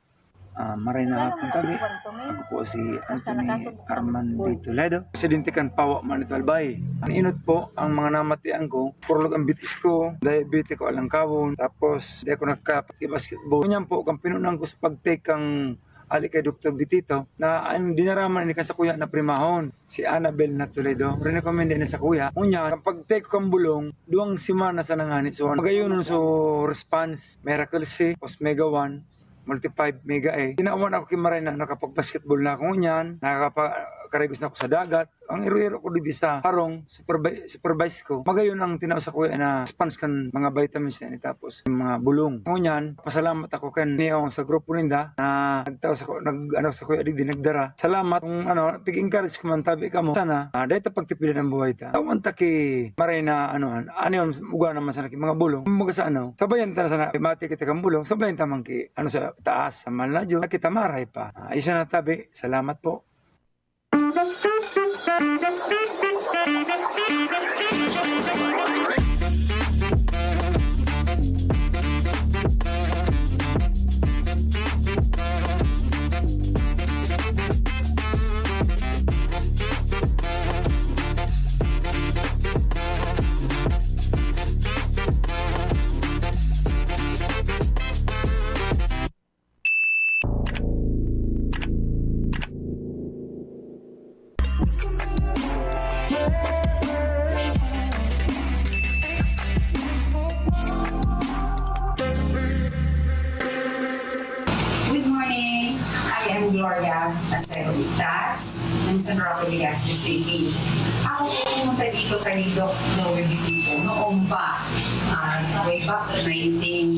Maray na hapon kami. Ako po si Anthony Armando Toledo. Presidente kan Pawa Manito Albay. Ang inot po ang mga namatian ko. Purlog ang bitis ko, diabetes ko alang kawon. Tapos di ako nagka-basketball. Ganyan po kang pinunang ko sa pag-take ang ali kay Dr. Bitito na ang dinaraman ni sa kuya na primahon si Annabel na Toledo. Recommend na sa kuya. Unya kapag take ko kang bulong, duwang simana sa nanganit. So magayon so response Miracle C, Post Mega 1, Multi 5 Mega A. Tinawan ako kimaray na nakapag-basketball na ako niyan, nakakakarigos na ako sa dagat. Ang iro-iro ko dito sa harong, supervise ko. Magayon ang tinaw sa kuya na response kan mga vitamins yan, tapos yung mga bulong. Ako niyan, pasalamat ako kan niyo sa grupo ninda na nagtaw sa kuya di nagdara. Salamat kung pig-encourage ko man tabi ka mo. Sana, dahil pagtipilan ng buhay ta. Tawan ta ki maray na yun, uga naman sa mga bulong. Mga sa sabayan ta na sana, mati kita kang bulong, sabayan ta man ki, sa taas, sa manladyo, kita maray pa. Isa na tabi, salamat po.
Good morning. I am Gloria Acero Victas ng San Roque, Legazpi City. Ako po pumunta dito kay Doc Joey Bitito noong pa, way back 2018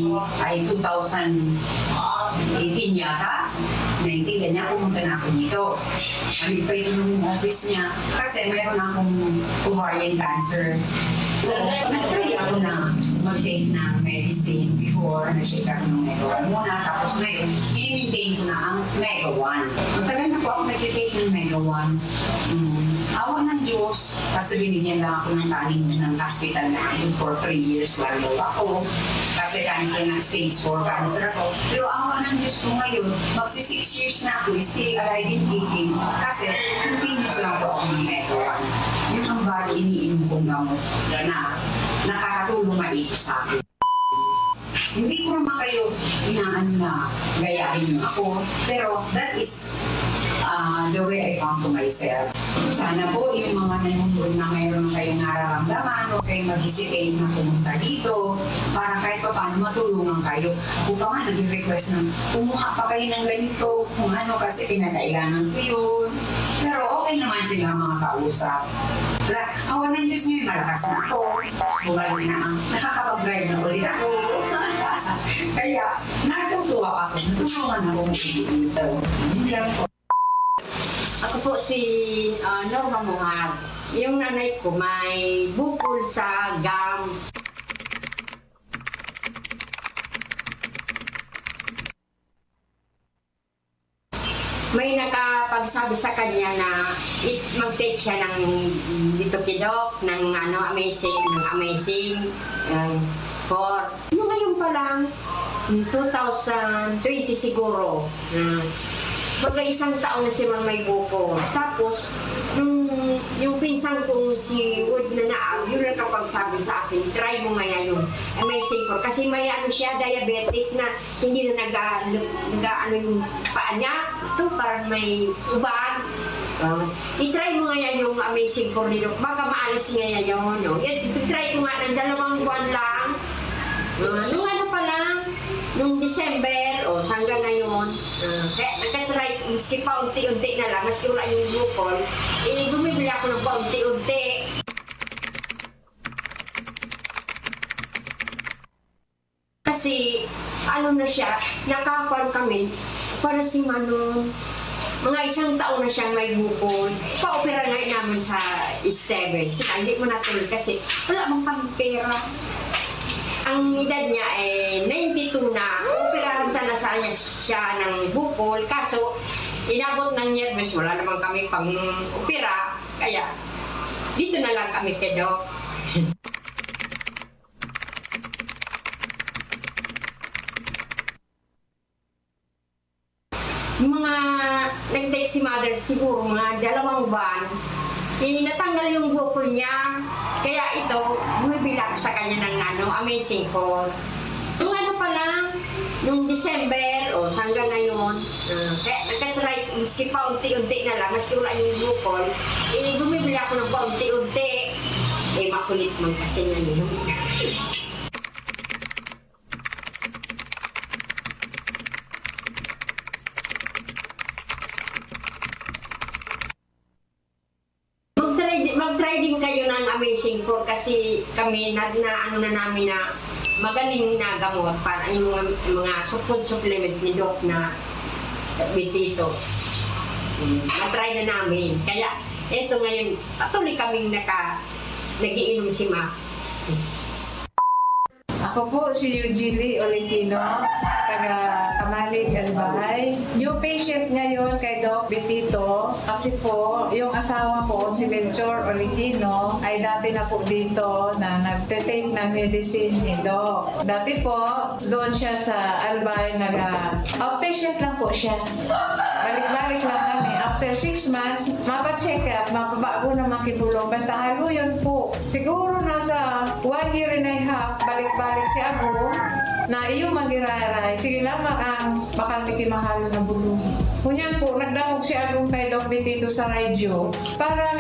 yata. 19, ganyan, pumunta na ako dito. Hindi pa yung office niya kasi mayroon akong ovarian cancer. So, nag-try ako na mag-take ng medicine before, nag-take ako ng Mega 1 muna, tapos ngayon, i-maintain ko na ang Mega 1. Ang tagal na po ako nag-take ng Mega 1. Awa ng Diyos, kasi binigyan lang ako ng taning ng hospital na for 3 years lalo ako. Kasi cancer na, stage 4 cancer ako. Pero awa ng Diyos ko ngayon, magsi 6 years na ako, still alive in eating. Kasi continuous lang po ako ng Mega 1. Yun ang bali iniinom kong gamot na nakakatulong maigi sa akin. Hindi ko naman kayo inaan na gayahin yung ako, pero that is the way I found to myself. Sana po yung mga nanonood na mayroon kayong nararamdaman o kayo mag-hesitate na pumunta dito para kahit pa paano matulungan kayo. Kung pa nga nag-request na kumuha pa kayo ng ganito, kung kasi kinakailangan ko yun. Pero okay naman sila mga kausap. Awan ng Diyos ngayon, malakas na ako. Bumalik na nakakapag-drive na ulit ako. Kaya, natutuwa ako. Natulungan ako dito. Hindi lang po.
Ako po si Norma Muhag. Yung nanay ko may bukol sa gums. May nakapagsabi sa kanya na mag-take siya ng dito kidok, ng amazing for. Ngayon pa lang, 2020 siguro, baga isang taon na si Mamay Buko. Tapos, yung pinsan kong si Wood na naag, yun lang kapagsabi sa akin, try mo nga yung amazing for. Kasi may siya, diabetic na hindi na nag-ano yung paa niya. Ito, parang may uban. I-try mo nga yung amazing for nito. Baka maalis nga yun. No? I-try ko nga ng 2 buwan lang. Nung ano pa lang, nung December, hanggang ngayon, kaya nagka-try, maski pa unti-unti na lang, maski wala yung glucol, bumibili ako ng paunti-unti. Kasi, ano na siya, nakapal kami, para si Manong, mga 1 taon na siyang may bukol. Pa-opera na rin namin sa Esteves. Kita, hindi mo natuloy kasi wala bang kami pera. Ang edad niya ay 92 na. Operahan sana siya ng bukol. Kaso, inabot ng nervous. Wala naman kami pang opera. Kaya, dito na lang kami kay Doc. Yung mga nag-take si mother, siguro mga 2 buwan, natanggal yung bukol niya. Kaya ito, bumibili ako sa kanya ng amazing for. Yung ano pa lang, nung December, hanggang ngayon, kaya nagka-try, maski pa unti-unti na lang, maski wala yung glucol, bumibili ako ng paunti-unti. Makulit man kasi ngayon. Mag-try din kayo ng amazing for kasi kami ano na namin na magaling na gamot para yung mga supplement ni Doc na bitito. Na-try na namin. Kaya eto ngayon, patuloy kaming nagiinom si Ma.
Ako po si Eugenie Olentino, taga Kamalig, Albay. New patient ngayon kay Doc Betito kasi po yung asawa ko si Melchor Olentino ay dati na po dito na nagte-take ng medicine ni Doc. Dati po doon siya sa Albay, outpatient lang po siya. Balik-balik lang kami. After 6 months, mapacheck up, mapabago na makibulong. Basta halo yun po. Siguro nasa 1 year and a half, balik-balik si Ago na iyo magiraray. Sige lamang ang bakal mikimahalo na bulong. Kunyan po, nagdamog si Agong kay Doc Betito sa radyo. Parang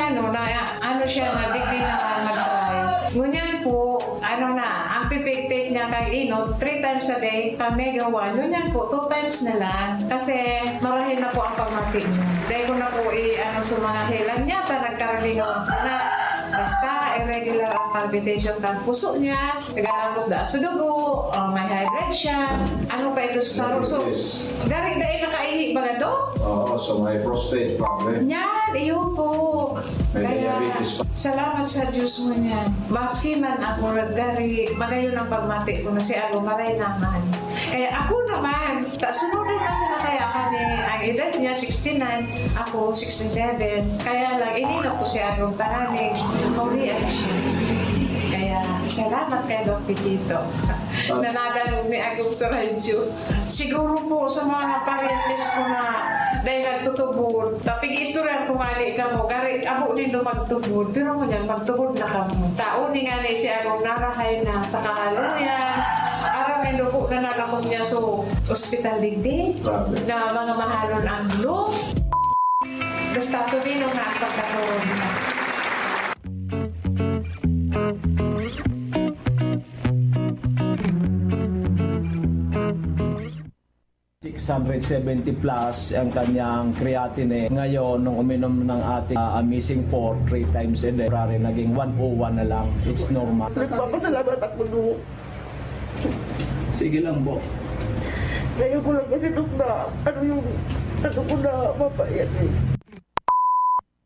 siya na digdi na mag-try. Ngunyan po, ang pipig-take niya kay Inot, 3 times a day, pa-mega 1. Ngunyan po, 2 times na lang. Kasi marahil na po ang pagmating niya. Dahil ko na po sa mga hilang niya, nagkaralingon na basta irregular ang palpitation ng puso niya, nag-aalabot na sa dugo, may high blood siya, ano pa ito sa sarusos. Garing dahil nakaihi ba na to?
Oo, so may prostate problem.
Yan, iyo po.
May
Kaya,
diabetes pa.
salamat sa Diyos mo niyan. Maski man ako, gari, magayon ang pagmati ko na si Alo, maray naman. Kaya ako naman, sunodin na sila kaya kami, ang edad niya 69, ako 67. Kaya lang, ininok ko si Alo, taranig, maurian siya. Kaya, salamat kay Doc Betito. Nanadalog ni Agong sa radyo. Siguro po sa mga parientes ko na dahil nagtutubod. Tapig istoryan ko nga ni ka mo, gari, abo nindo magtubod. Pero mo niyan, magtubod na ka mo. Taon ni nga ni si Agong narahay na sa kahaluyan. Araw nindo po na nalakot niya sa hospital digdi. Na mga mahalon ang blue. Basta ito din ang nakapagkaturon na.
670 plus ang kanyang creatinine. Ngayon, nung uminom ng ating Amazing 4 3 times a day, naging 101 na lang. It's normal.
Nagpapasalamat ako doon.
Sige lang, Bo.
Ngayon ko lang kasi doon na, ano ko na mapayat eh.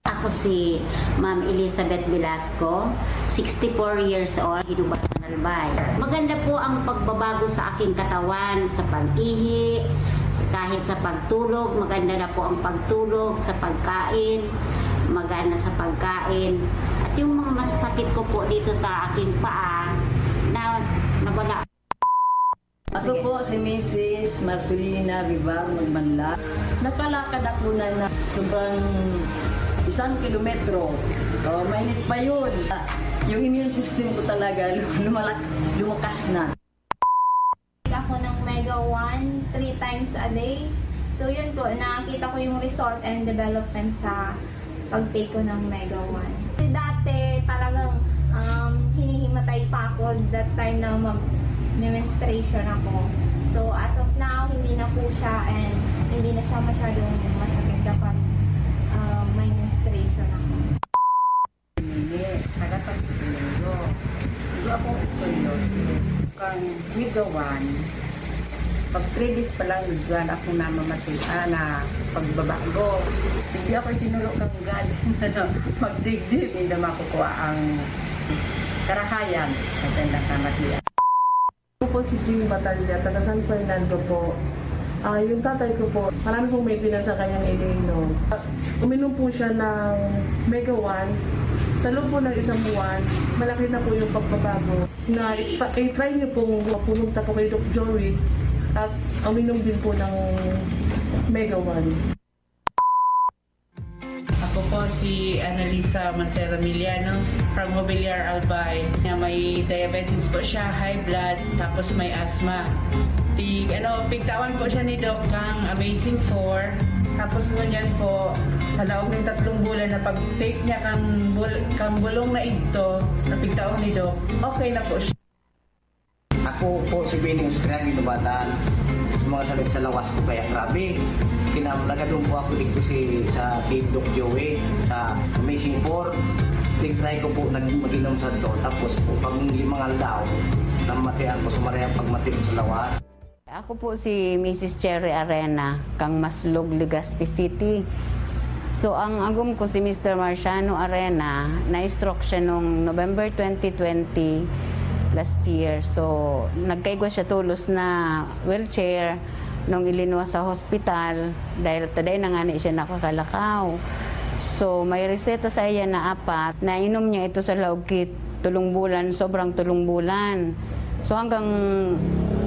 Ako si Ma'am Elizabeth Velasco, 64 years old, Hinubat ng Albay. Maganda po ang pagbabago sa aking katawan, sa pag-ihi, Kahit sa pagtulog, maganda na po ang pagtulog, sa pagkain, maganda sa pagkain. At yung mga masakit ko po dito sa aking paa, na nawala.
Ako po si Mrs. Marcelina Vivar Magmanla. Nakalakad ako na sobrang 1 kilometro. Mainit pa yun. Yung immune system ko talaga lumakas na.
Ako ng Mega 1 3 times a day. So yun po, nakita ko yung result and development sa pag-take ko ng Mega 1. Kasi dati talagang hinihimatay pa ako that time na menstruation ako. So as of now, hindi na po siya and hindi na siya masyadong masakit kapag may menstruation ako.
Nagasakit ko nito. Hindi akong scoliosis. Kang Mega 1, pag 3 days pa lang, nagwan ako na mamatian na pagbabago. Hindi ako itinulog kang galing na magdigdig, hindi na makukuha ang karahayan kasi nakamatian.
Ako po si Jing Batalya, taga San Fernando po. Yung tatay ko po, marami pong maintenance sa kanyang iniinom. Uminom po siya ng Mega 1. Sa loob po ng 1 buwan, malaki na po yung pagbabago. Na i-try niyo pong pumunta po kay Doc Joey at uminom din po ng Mega 1.
Ako po si Annalisa Mancera Miliano from Mobiliar Albay. May diabetes po siya, high blood, tapos may asthma. Pigtawan po siya ni Doc kang Amazing 4. Tapos ngunyan po, sa loob ng 3 bulan na pag-take niya kang bulong na ito, napigtaon ni Doc, okay na po siya.
Ako po si Benny Austrian, ginubatan. Mga sakit sa lawas ko kaya grabe. Nagadun po ako dito sa Team Doc Joey sa Amazing 4. Try ko po mag-inom sa to. Tapos po pag 5 aldaw, namatian ko sumarayang pagmati ko sa lawas.
Ako po si Mrs. Cherry Arena, kang Maslog, Legazpi City. So ang agum ko si Mr. Marciano Arena, na-stroke siya noong November 2020 last year. So nagkaigwa siya tulos na wheelchair nung ilinuwa sa hospital dahil today na nga siya nakakalakaw. So may reseta sa iya na 4, nainom niya ito sa laugkit 3 bulan, sobrang 3 bulan. So hanggang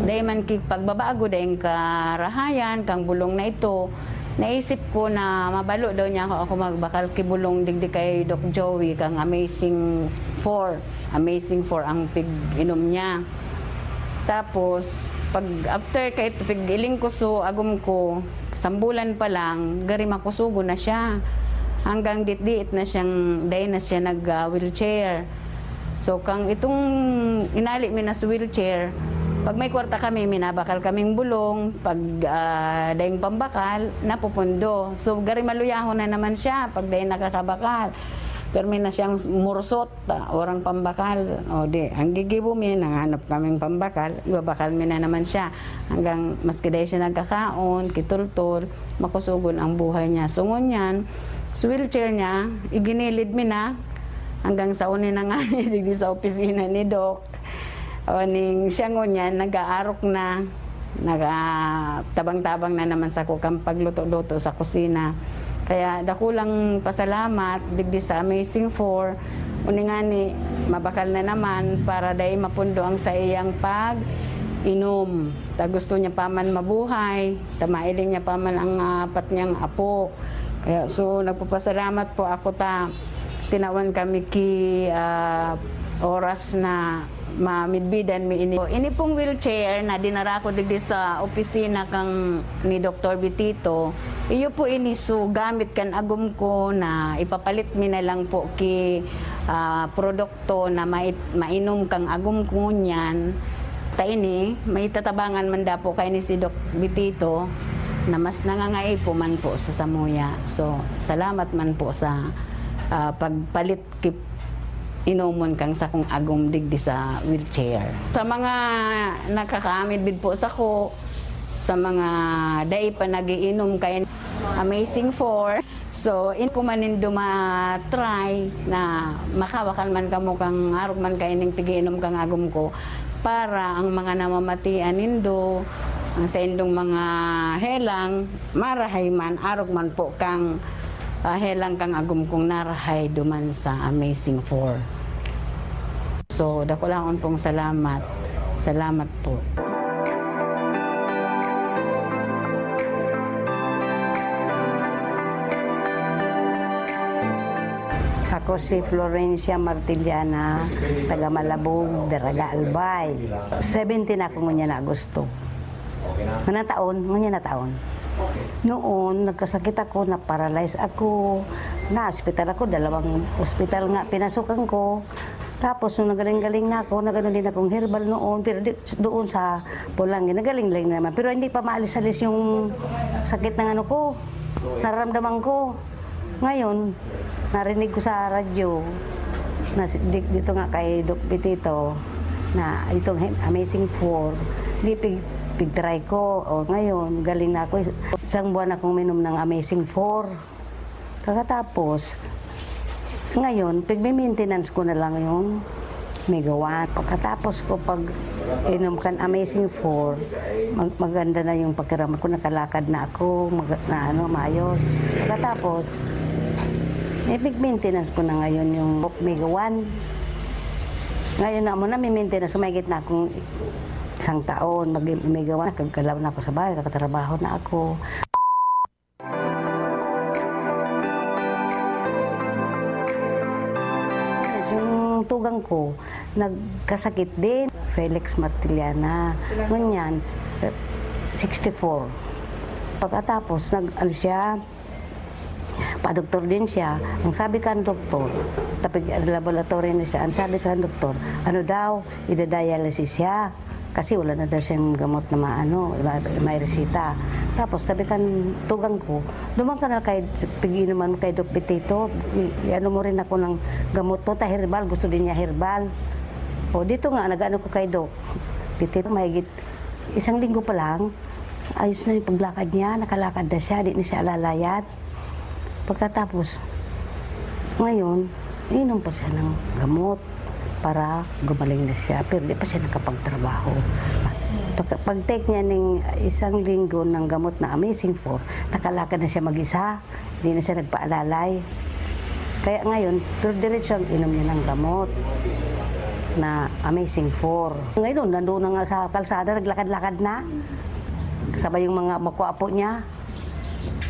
dahil man pagbabago dahil karahayan, kang bulong na ito, naisip ko na mabalo daw niya ako magbakal kibulong digdi kay Doc Joey kang Amazing 4. Amazing 4 ang pig-inom niya. Tapos, pag after kay pig-iling ko so agum ko, 1 bulan pa lang, gari makusugo na siya. Hanggang dit-diit na siyang, dahil na siya nag-wheelchair. So, kang itong inali mi na sa wheelchair, pag may kwarta kami, minabakal kaming bulong. Pag dahing pambakal, napupundo. So, gari maluyahon na naman siya pag dahing nakakabakal. Pero may na siyang mursot, orang pambakal. O di, ang gigibo mi, nanganap kaming pambakal, ibabakal mi na naman siya. Hanggang maski dahil siya nagkakaon, kitultol, makusugon ang buhay niya. So, ngunyan, sa wheelchair niya, iginilid mi na, hanggang sa unin na nga di sa opisina ni Doc. O ning siya ngunyan, nag-aarok na, nag-tabang-tabang na naman sa kukang pagluto-luto sa kusina. Kaya dakulang pasalamat digdi sa Amazing 4. Uni nga ni, mabakal na naman para dahil mapundo ang sa iyang pag-inom. Ta gusto niya pa man mabuhay, tamailing niya pa man ang 4 niyang apo. Kaya so nagpapasalamat po ako tinawan kami ki oras na mamidbidan mi ini. Ini pong wheelchair na dinara ko digdi sa opisina kang ni Dr. Bitito. Iyo po ini so gamit kan agum ko na ipapalit mi na lang po ki produkto na mainom kang agum ko ngunyan. Ta ini may tatabangan man dapo kay ni si Doc Bitito na mas nangangay po man po sa Samuya. So salamat man po sa pagpalit ki inomon kang sa kong agum digdi sa wheelchair. Sa mga nakakaamid bid po sa ko, sa mga dai pa nagiinom kay Amazing 4. So, in ko manin try na makawakal man kamo kang arog man kay ning pigiinom kang agum ko para ang mga namamatian nindo Ang sa indong mga helang, marahay man, arog man po kang helang kang agum kong narahay duman sa Amazing 4. So, dako lang pong salamat. Salamat po.
Ako si Florencia Martiliana, taga Malabog, Daraga Albay. 17 ako ngunya na Agosto. Nga na taon. Noon, nagkasakit ako, na-paralyze ako. Na-hospital ako, 2 hospital nga pinasukan ko. Tapos, nung nagaling-galing na ako, nagano din akong herbal noon, pero doon sa Pulangin, nagaling-galing naman. Pero hindi pa maalis-alis yung sakit ng ano ko, nararamdaman ko. Ngayon, narinig ko sa radyo, na dito nga kay Doc Betito, na itong Amazing 4, di pig-try ko. O ngayon, galing na ako. 1 buwan akong minom ng Amazing 4. Kakatapos, ngayon, pig-maintenance ko na lang yung Mega 1. Pagkatapos ko pag inom kan Amazing 4, maganda na yung pakiramdam ko, nakalakad na ako, maayos. Pagkatapos, pig-maintenance ko na ngayon yung Mega 1. Ngayon na muna, may maintenance, sumagit na akong 1 taon, mag-Mega 1, kagalaw na ako sa bahay, kakatrabaho na ako. Yung tugang ko, nagkasakit din, Felix Martiliana. Ngunyan, 64. Pagkatapos, pa-doktor din siya. Ang sabi ka ng doktor, tapos laboratory na siya, ang sabi sa doktor, ano daw, ida-dialysis siya. Kasi wala na daw siyang gamot na may resita. Tapos sabi kan tugang ko, duman ka na piginuman mo kay Doc Betito, ano mo rin ako ng gamot po, herbal, gusto din niya herbal. O dito nga, nag-ano ko kay Doc Betito, mahigit 1 linggo pa lang, ayos na yung paglakad niya, nakalakad na siya, di na siya alalayat. Pagkatapos, ngayon, inom pa siya ng gamot para gumaling na siya, pero di pa siya nakapagtrabaho. Pag-take niya ng 1 linggo ng gamot na Amazing 4, nakalakad na siya mag-isa, hindi na siya nagpaalalay. Kaya ngayon, diretso ang inom niya ng gamot na Amazing 4. Ngayon, nandoon na nga sa kalsada, naglakad-lakad na, kasabay yung mga makuapo niya.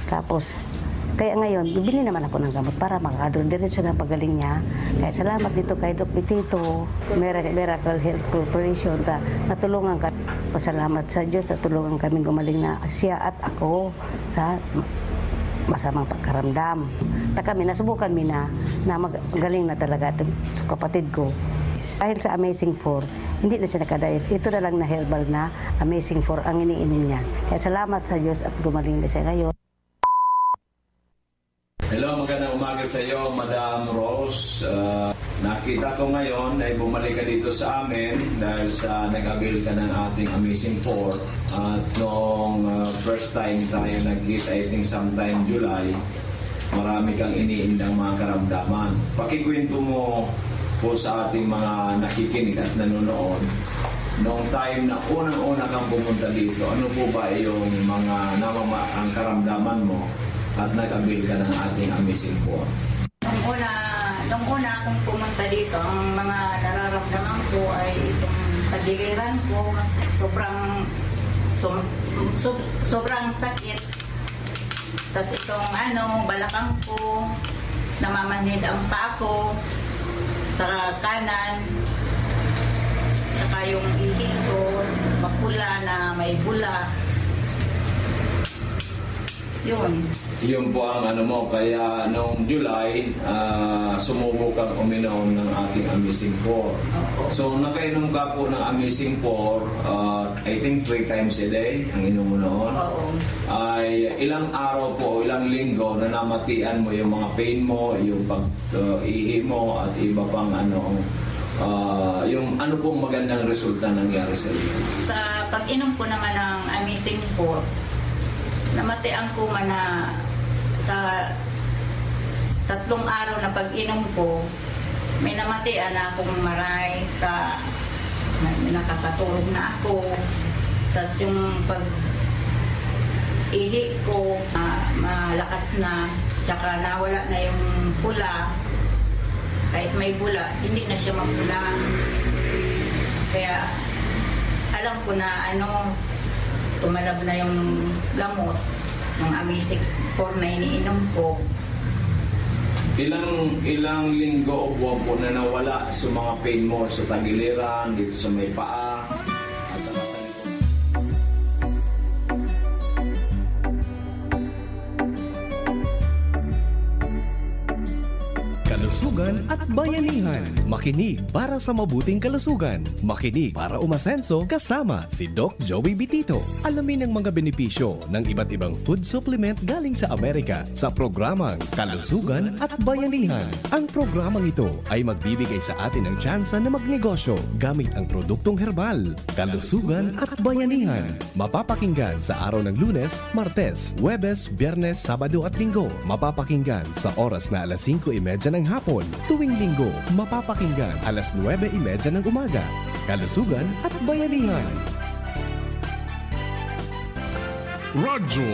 Tapos, kaya ngayon, bibili naman ako ng gamot para makadiretso ng pagaling niya. Kaya salamat dito kay Doc Betito, Miracle Health Corporation, natulungan ka. Pasalamat sa Diyos, natulungan kami gumaling na siya at ako sa masamang pagkaramdam. Kami, nasubukan mi na magaling na talaga itong kapatid ko. Dahil sa Amazing 4, hindi na siya nakadayet. Ito na lang na herbal na Amazing 4 ang iniinom niya. Kaya salamat sa Diyos at gumaling na siya ngayon.
Hello, magandang umaga sa iyo, Madam Rose. Nakita ko ngayon ay bumalik ka dito sa amin dahil sa nag-avail ka ng ating Amazing 4. At noong first time tayo nag-hit, I think sometime July, marami kang iniindang mga karamdaman. Pakikwento mo po sa ating mga nakikinig at nanonood. Noong time na unang-una kang pumunta dito, ano po ba yung mga ang karamdaman mo at nag-avail ka ng ating Amazing 4?
Nung una akong pumunta dito, ang mga nararamdaman ko ay itong tagiliran ko, sobrang sakit. Tapos itong balakang ko, namamanhid ang paa ko sa kanan, saka yung ihi ko, mapula na may bula.
Yun po ang mo, kaya noong July, sumubok kang uminom ng ating Amazing 4. So nakainom ka po ng Amazing 4, I think 3 times a day ang inom mo noon. Ay ilang araw po, ilang linggo na namatian mo yung mga pain mo, yung pag-ihi mo at iba pang yung ano pong magandang resulta nangyari sa iyo?
Sa pag-inom ko naman ng Amazing 4, namatian ko man na sa 3 araw na pag-inom ko, may namatian na akong maray, may nakakatulog na ako.
Tapos yung pag ihi ko, malakas na, tsaka nawala na yung pula. Kahit may bula, hindi na siya mapula. Kaya alam ko na tumalab na yung gamot, yung Amisec 4 na iniinom ko.
Ilang linggo o buwan po na nawala sa mga pain mo sa tagiliran, dito sa may paa, at saka sa likod?
Kalusugan at bayanihan. Makinig para sa mabuting kalusugan. Makinig para umasenso kasama si Doc Joey Bitito. Alamin ang mga benepisyo ng iba't ibang food supplement galing sa Amerika sa programang Kalusugan at Bayanihan. Ang programang ito ay magbibigay sa atin ng tsansa na magnegosyo gamit ang produktong herbal. Kalusugan at Bayanihan. Mapapakinggan sa araw ng Lunes, Martes, Huwebes, Biyernes, Sabado at Linggo. Mapapakinggan sa oras na alas 5:30 ng hapon. Tuwing Linggo, mapapakinggan alas 9:30 ng umaga. Kalusugan at Bayanihan.
Radyo